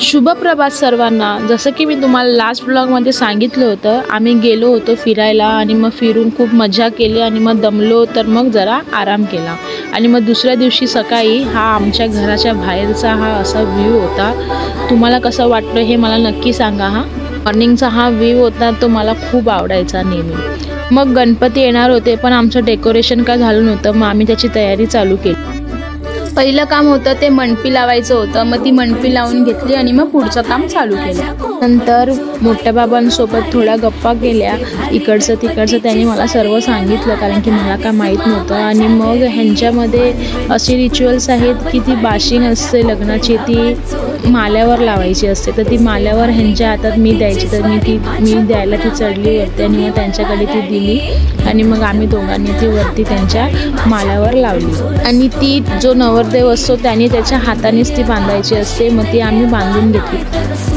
शुभप्रभात सर्वांना। जसं की मी तुम्हाला लास्ट ब्लॉगमध्ये सांगितलं होतं, आम्ही गेलो होतो फिरायला आणि मग फिरून खूप मजा केली आणि मग दमलो तर मग जरा आराम केला आणि मग दुसऱ्या दिवशी सकाळी हा आमच्या घराच्या बाहेरचा हा असा व्ह्यू होता। तुम्हाला कसं वाटलं हे मला नक्की सांगा। मॉर्निंगचा हा व्ह्यू होता तो मला खूप आवडायचा नेहमी। मग गणपती येणार होते पण आमचं डेकोरेशन का झालं नव्हतं, मग आम्ही त्याची तयारी चालू केली। पहिलं काम होतं ते मंडपी लावायचं होतं, मग ती मंडपी लावून घेतली आणि मग पुढचं काम चालू केलं। नंतर मोठ्या बाबांसोबत थोड्या गप्पा केल्या, इकडचं तिकडचं त्यांनी मला सर्व सांगितलं कारण की मला काय माहीत नव्हतं। आणि मग ह्यांच्यामध्ये असे रिच्युअल्स आहेत की ती बाशिंग असते लग्नाची ती माल्यावर लावायची असते, तर ती माल्यावर ह्यांच्या हातात मी द्यायची, तर मी द्यायला ती चढली वरती आणि मग त्यांच्याकडे ती दिली आणि मग आम्ही दोघांनी ती वरती त्यांच्या माल्यावर लावली आणि ती जो नवरदेव असतो त्यांनी त्याच्या हातानेच ती बांधायची असते, मग ती आम्ही बांधून घेतली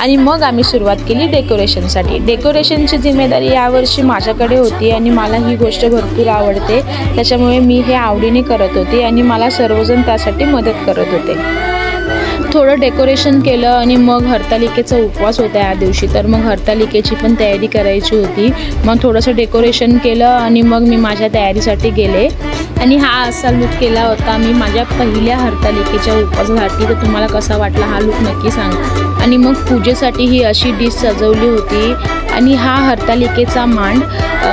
आणि मग आम्ही सुरुवात केली डेकोरेशनसाठी। डेकोरेशनची जिम्मेदारी यावर्षी माझ्याकडे होती आणि मला ही गोष्ट भरपूर आवडते, त्याच्यामुळे मी हे आवडीने करत होते आणि मला सर्वजण त्यासाठी मदत करत होते। थोडं डेकोरेशन केलं आणि मग हरतालिकेचा उपवास होता या दिवशी, तर मग हरतालिकेची पण तयारी करायची होती। मग थोडंसं डेकोरेशन केलं आणि मग मी माझ्या तयारीसाठी गेले आणि हा असा लुक केला होता मी माझ्या पहिल्या हरतालिकेच्या उपवासासाठी। तर तुम्हाला कसा वाटला हा लुक नक्की सांगा। आणि मग पूजेसाठी ही अशी डिश सजवली होती आणि हा हरतालिकेचा मांड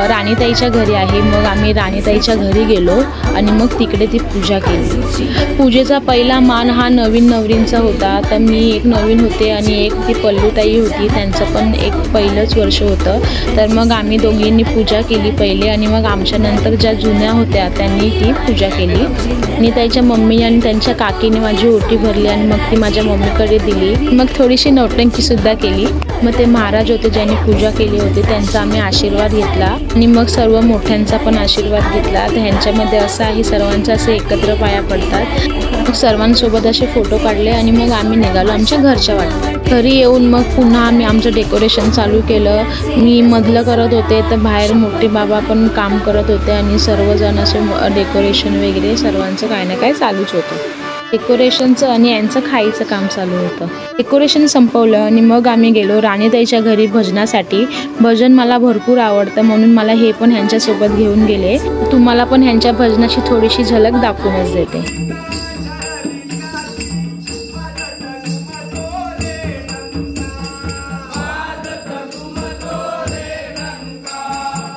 राणीताईच्या घरी आहे। मग आम्ही राणीताईच्या घरी गेलो आणि मग तिकडे ती पूजा केली। पूजेचा पहिला मान हा नवीन नवरींचा होता, तर मी एक नवीन होते आणि एक ती पल्लूताई होती, त्यांचं पण एक पहिलंच वर्ष होतं। तर मग आम्ही दोघींनी पूजा केली पहिले आणि मग आमच्या नंतर ज्या जुन्या होत्या त्यांनी ती पूजा केली आणि त्याच्या मम्मीने आणि त्यांच्या काकीने माझी ओटी भरली आणि मग ती माझ्या मम्मीकडे दिली। मग थोडीशी नौटंकीसुद्धा केली। मग ते महाराज होते ज्यांनी पूजा केली होती त्यांचा आम्ही आशीर्वाद घेतला आणि मग सर्व मोठ्यांचा पण आशीर्वाद घेतला। तर ह्यांच्यामध्ये असं आहे सर्वांचं असे एकत्र पाया पडतात। मग सर्वांसोबत असे फोटो काढले आणि मग आम्ही निघालो आमच्या घरच्या वाटेत। घरी येऊन मग पुन्हा आम्ही आमचं डेकोरेशन चालू केलं। मी मधलं करत होते तर बाहेर मोठे बाबा पण काम करत होते आणि सर्वजण असे डेकोरेशन वगैरे सर्वांचं काय ना काय चालूच होतं। डेकोरेशनचं आणि यांचं खायचं काम चालू होतं। डेकोरेशन संपवलं आणि मग आम्ही गेलो राणीताईच्या घरी भजनासाठी। भजन मला भरपूर आवडतं म्हणून मला हे पण ह्यांच्यासोबत घेऊन गेले। तुम्हाला पण ह्यांच्या भजनाची थोडीशी झलक दाखवूनच देते।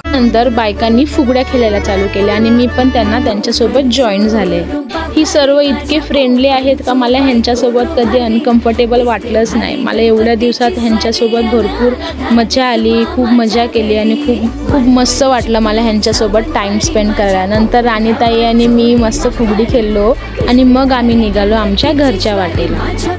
नंतर बायकांनी फुगड्या खेळायला चालू केल्या आणि मी पण त्यांच्यासोबत जॉईन झाले। ही सर्व इतके फ्रेंडली आहेत का मला ह्यांच्यासोबत कधी अनकम्फर्टेबल वाटलंच नाही। मला एवढ्या दिवसात ह्यांच्यासोबत भरपूर मजा आली, खूप मजा केली आणि खूप मस्त वाटलं मला ह्यांच्यासोबत टाईम स्पेंड करायला। नंतर राणीताई आणि मी मस्त फुगडी खेळलो आणि मग आम्ही निघालो आमच्या घरच्या वाटेला।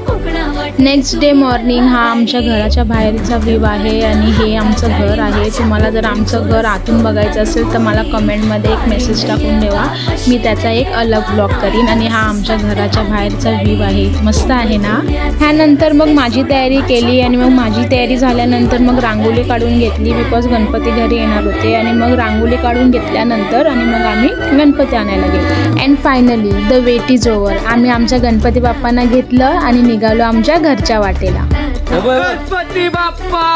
नेक्स्ट डे मॉर्निंग हा आमच्या घराच्या बाहेरचा व्ह्यू आहे आणि हे आमचं घर आहे। तुम्हाला जर आमचं घर आतून बघायचं असेल तर मला कमेंटमध्ये एक मेसेज टाकून ठेवा, मी त्याचा एक अलग ब्लॉग करीन। आणि हा आमच्या घराच्या बाहेरचा व्ह्यू आहे, मस्त आहे ना। ह्यानंतर मग माझी तयारी केली आणि मग माझी तयारी झाल्यानंतर मग रांगोळी काढून घेतली बिकॉज गणपती घरी येणार होते आणि मग रांगोळी काढून घेतल्यानंतर आणि मग आम्ही गणपती आणायला गेलो। And finally the wait is over. आम्ही आमच्या गणपती बाप्पांना घेतलं आणि निघालो आमच्या घरच्या वाटेला। गणपती बाप्पा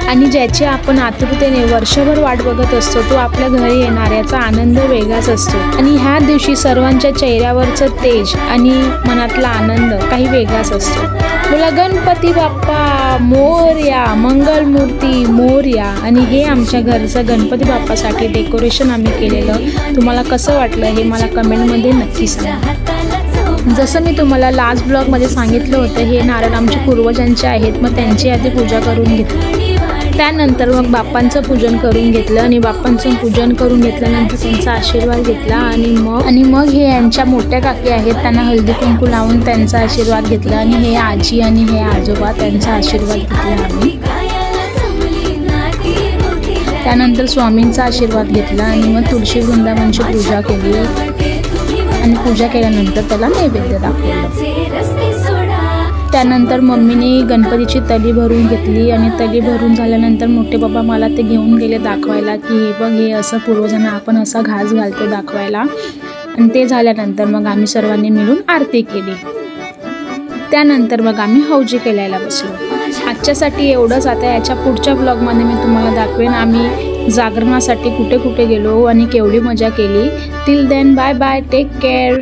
आणि ज्याची आपण आतुरतेने वर्षभर वाट बघत असतो तो आपल्या घरी येणार याचा आनंद वेगळाच असतो आणि ह्या दिवशी सर्वांच्या चेहऱ्यावरचं तेज आणि मनातला आनंद काही वेगळाच असतो। बोला गणपती बाप्पा मोरया, मंगलमूर्ती मोरया। आणि हे आमच्या घरचं गणपती बाप्पासाठी डेकोरेशन आम्ही केलेलं, तुम्हाला कसं वाटलं हे मला कमेंटमध्ये नक्की सांगा। जसं मी तुम्हाला लास्ट ब्लॉगमध्ये सांगितलं होतं हे नारळ आमच्या पूर्वजांचे आहेत, मग त्यांची आधी पूजा करून घेतली। त्यानंतर मग बाप्पांचं पूजन करून घेतलं आणि बाप्पांचं पूजन करून घेतल्यानंतर त्यांचा आशीर्वाद घेतला आणि मग हे यांच्या मोठ्या काकी आहेत त्यांना हळदी कुंकू लावून त्यांचा आशीर्वाद घेतला आणि हे आजी आणि हे आजोबा त्यांचा आशीर्वाद घेतला आम्ही। त्यानंतर स्वामींचा आशीर्वाद घेतला आणि मग तुळशी वृंदावनची पूजा केली आणि पूजा केल्यानंतर त्याला नैवेद्य दाखवलं। त्यानंतर मम्मीने गणपतीची तली भरून घेतली आणि तली भरून झाल्यानंतर मोठे बाबा मला ते घेऊन गेले दाखवायला की हे बघ हे असं पूर्वजांना आपण असा घास घालतो दाखवायला। आणि ते झाल्यानंतर मग आम्ही सर्वांनी मिळून आरती केली। त्यानंतर मग आम्ही हौजी खेळायला बसलो। आजच्यासाठी एवढंच। आता याच्या पुढच्या ब्लॉगमध्ये मी तुम्हाला दाखवेन आम्ही जागरणासाठी कुठे कुठे गेलो आणि केवढी मजा केली। Till then bye bye, take care.